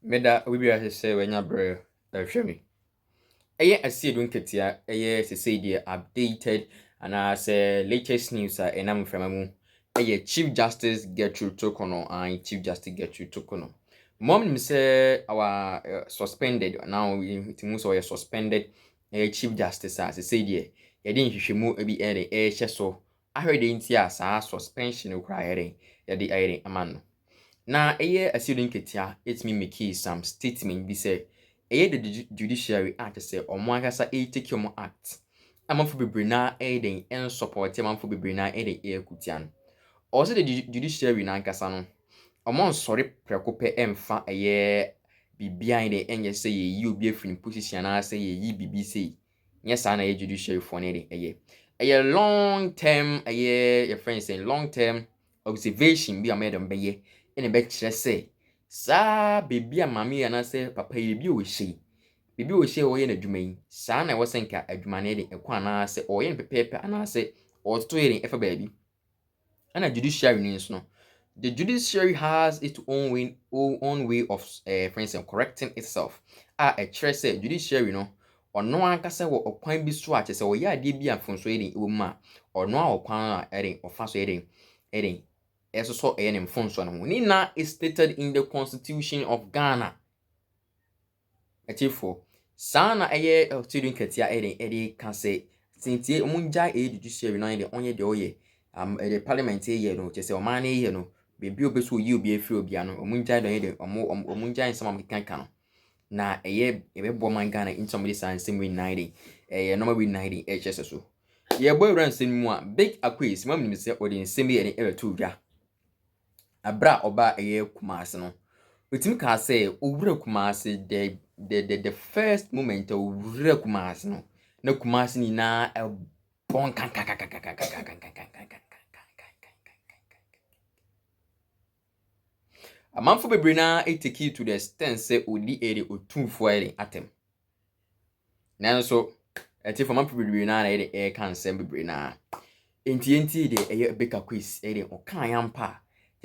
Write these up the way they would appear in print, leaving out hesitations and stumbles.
Meda we be as say when ya bre hwe me. Eye asie dun ketia eye say dey updated and as latest news enam from mu. Eye Chief Justice Gertrude Tokono and Chief Justice Gertrude Tokono. Mom nim say our suspended now it means we suspended Chief Justice as say dey ye dey hwehwemu e bi e hye so. Ahwede nti asa suspension kra ye dey ayere amano. Na eye asidun ketia it me make some statement bi say eye the judiciary act say omo akasa take your act amanfo bebre na den en support amanfo bebre na den kutia no o say the judiciary na akasa no omo nsori prekope emfa eye bibia den enye say ye yi obi afini position na say ye yi bibi say yes na eye judiciary for ne den eye long term eye your friends say long term observation bi amedem beye ene be kire say sa bebi amame ya na say papa ye bi o hye bibi o hye o ye na dwuma yi sa na wo senka adwuma ne de ekwa na say o ye pepepe ana say o to ye efa baabi ana judiciary ni nso no the judiciary has its own way of for instance correcting itself a kire say judiciary no ono ankasa wo okwan bi so a kire say o ye ade bi afonso ye de ewo ma ono a okwan a ere ofa so ye de so Nina is stated in the Constitution of Ghana. Etifo. Sana eye student ketia ede can say since omunja judiciary na de onye de oye the parliament ye no chese omane ye no bebi obeso yi obi afiri obi ano omunja de de omunja nsama mekanka no na eye ebebo man Ghana in somebody science we 90 normal we 90 HS so ye boy ran sin mu a Big Akwes mam ni se odi nsem ye ne to dwa abra oba eye Kumasi no otimi ka say owura Kumasi the first moment owura Kumasi no na Kumasi ni na bon kan amanfo bebre na take to the extent say odi ere Otumfour ere atem nanso eti for amanfo bebre na ere kan sem bebre na enti de eye Big Akwes ere okan yampa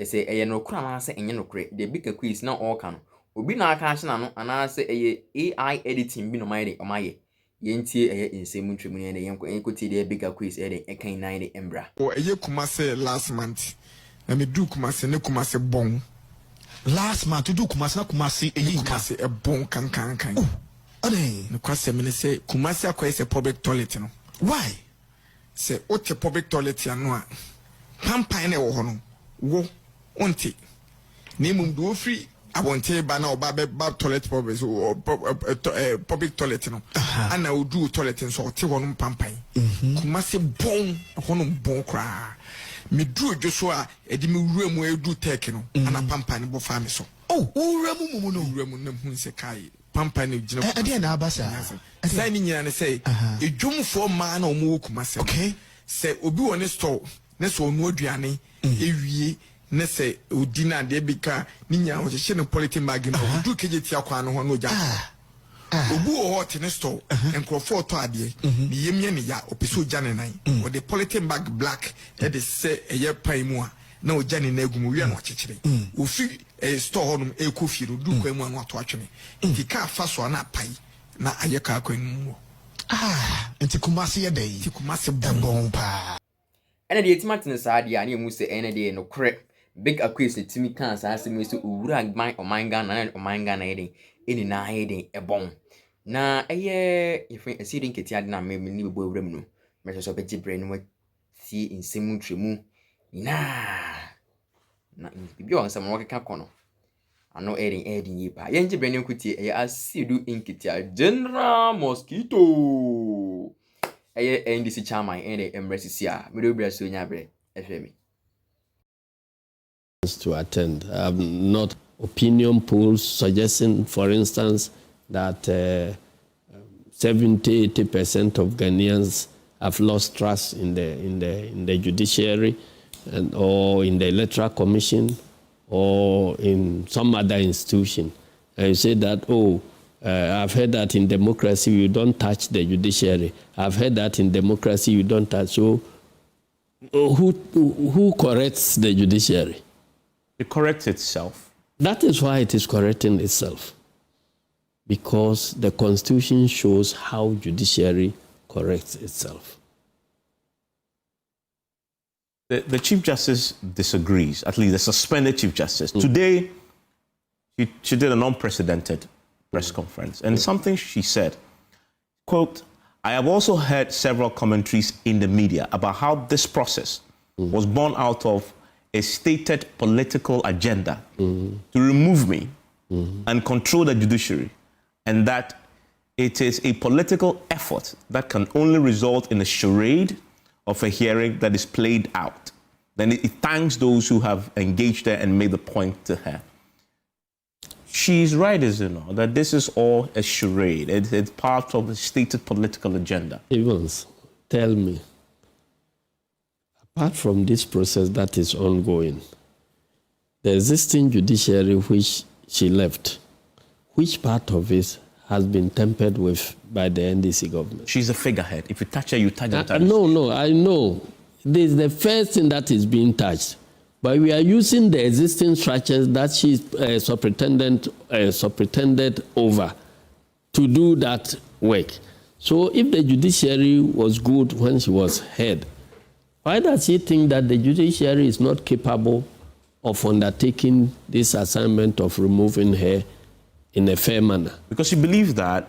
say eye no kura na say enye no kure the Big Akwes na all kan obi na aka hye na no ana say eye AI editing bi no maye omaye yentie eye nsemu ntwemu ne yenkoti the Big Akwes ere ekan nine de embra o eye Kumasi last month na me du Kumasi ne Kumasi bon last month du Kumasi na Kumasi eye Kumasi e bon kan ade ne kwase me ne say Kumasi akwai say public toilet no why say o te public toilet ya no a pampan na wo ho no wo onti ni mum do free abonte ba na oba be toilet public toilet no ana odu toilet nso o te ho no pampan Kumasi bon ho no bon kra me du odwo a edi me wura mu edu tek no ana pampan bo fa me so wura mu no wura mu na hu se kai pampan e gina ade na abasa sai ni nyina ne say edwumfo ma na omo Kumasi okay say obi woni store ne so onu aduane ewie ne say odina de bika ni nya o hye ne politin bag no du kejeti akwa no ho no ja obu o hot ne store enkrofo to ade ni yemye ne ya opeso ja ne nan o de politin bag black e de say eye pan mu a na o ja ne na agum wi an o chekere o fi store honum e kofi ro du kwa mu an ato atwene ti ka fa so na pai na aye ka akwa mu enti Kumasi ye dey ti Kumasi bon pa ene de etimate ne saade ya na emu se ene de no kre Big Akwes ne timi kan sa asem se owura agban omanga na omanga na eden eni na eden ebon na eye ifin asidin ketia de na me ni bebo owura mu no me so be gibre no ti nsemu ntwemu na bibi o nsem wo keka kono ano eden yi pa ye gibre ne nkuti eye asidu inketia General Mosquito eye NDC chairman ene emresi a me do bra so nya bre efemi to attend. Not opinion polls suggesting, for instance, that 70-80% of Ghanaians have lost trust in the judiciary, or in the Electoral Commission, or in some other institution. And you say that, I've heard that in democracy you don't touch the judiciary. I've heard that in democracy you don't touch. So, who corrects the judiciary? It corrects itself. That is why it is correcting itself, because the Constitution shows how judiciary corrects itself. The Chief Justice disagrees, at least the suspended Chief Justice. Today, she did an unprecedented press conference, and something she said, quote, "I have also heard several commentaries in the media about how this process was born out of a stated political agenda to remove me and control the judiciary, and that it is a political effort that can only result in a charade of a hearing that is played out." Then it thanks those who have engaged her and made the point to her. She's right, is it not, that this is all a charade. It's part of the stated political agenda. Evans, tell me, apart from this process that is ongoing, the existing judiciary which she left, which part of it has been tampered with by the NDC government? She's a figurehead. If you touch her, you touch her. No, I know. This is the first thing that is being touched. But we are using the existing structures that she's superintended over to do that work. So if the judiciary was good when she was head, why does she think that the judiciary is not capable of undertaking this assignment of removing her in a fair manner? Because she believes that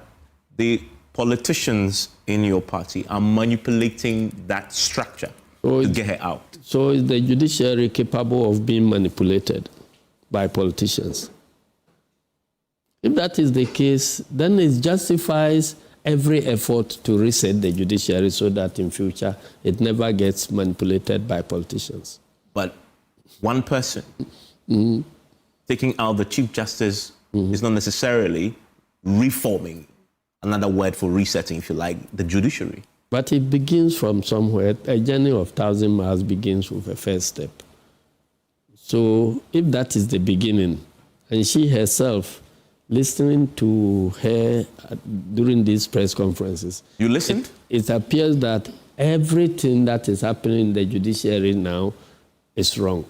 the politicians in your party are manipulating that structure to get her out. So is the judiciary capable of being manipulated by politicians? If that is the case, then it justifies every effort to reset the judiciary so that in future it never gets manipulated by politicians. But one person taking out the Chief Justice is not necessarily reforming, another word for resetting, if you like, the judiciary. But it begins from somewhere. A journey of 1,000 miles begins with a first step. So if that is the beginning, and she herself, listening to her during these press conferences. You listened? It appears that everything that is happening in the judiciary now is wrong.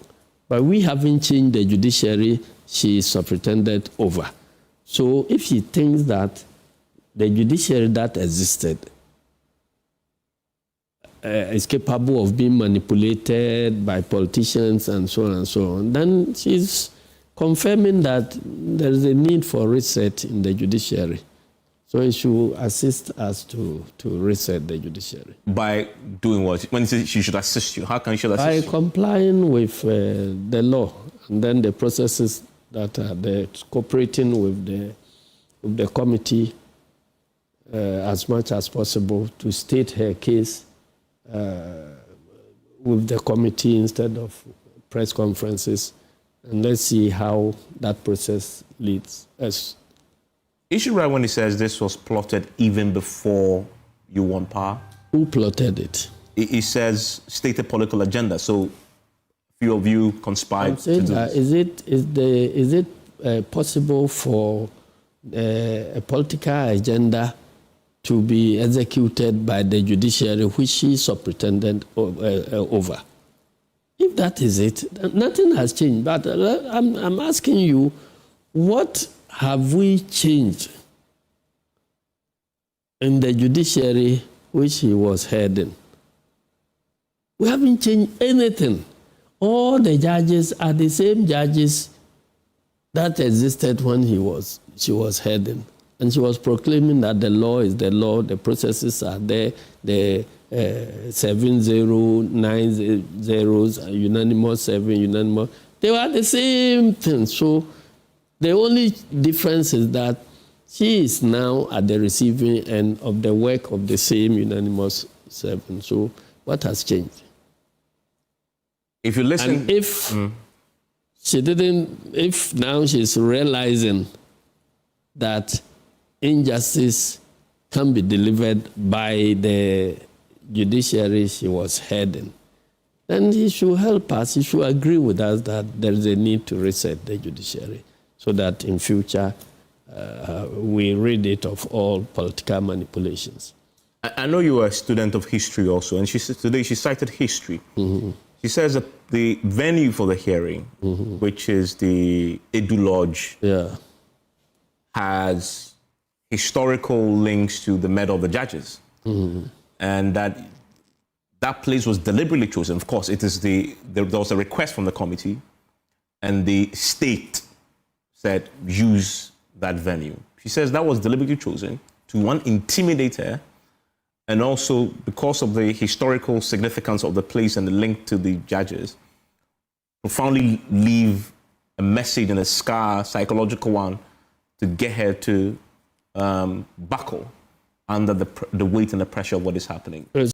But we haven't changed the judiciary she is superintended over. So if she thinks that the judiciary that existed is capable of being manipulated by politicians and so on, then she's confirming that there is a need for reset in the judiciary. So it should assist us to reset the judiciary. By doing what? When you say she should assist you, how can she assist you? By complying with the law and then the processes that are there, cooperating with the committee as much as possible to state her case with the committee instead of press conferences, and let's see how that process leads us. Is she right when he says this was plotted even before you won power? Who plotted it? He says stated political agenda. So few of you conspired to do this. Is it possible for a political agenda to be executed by the judiciary, which she superintended over? If that is it, nothing has changed. But I'm asking you, what have we changed in the judiciary which he was heading? We haven't changed anything. All the judges are the same judges that existed when she was heading. And she was proclaiming that the law is the law, the processes are there, the 7-0, 9-0, unanimous 7, unanimous. They were the same thing. So the only difference is that she is now at the receiving end of the work of the same unanimous 7. So what has changed? If you listen... And if if now she's realizing that injustice can be delivered by the judiciary she was heading, then he should help us. He should agree with us that there is a need to reset the judiciary so that in future we rid it of all political manipulations. I know you are a student of history also, and today she cited history. She says that the venue for the hearing, which is the Edu Lodge, has historical links to the medal of the judges, and that place was deliberately chosen. Of course, there was a request from the committee, and the state said use that venue. She says that was deliberately chosen to, one, intimidate her, and also because of the historical significance of the place and the link to the judges, profoundly leave a message and a scar, psychological one, to get her to buckle under the weight and the pressure of what is happening.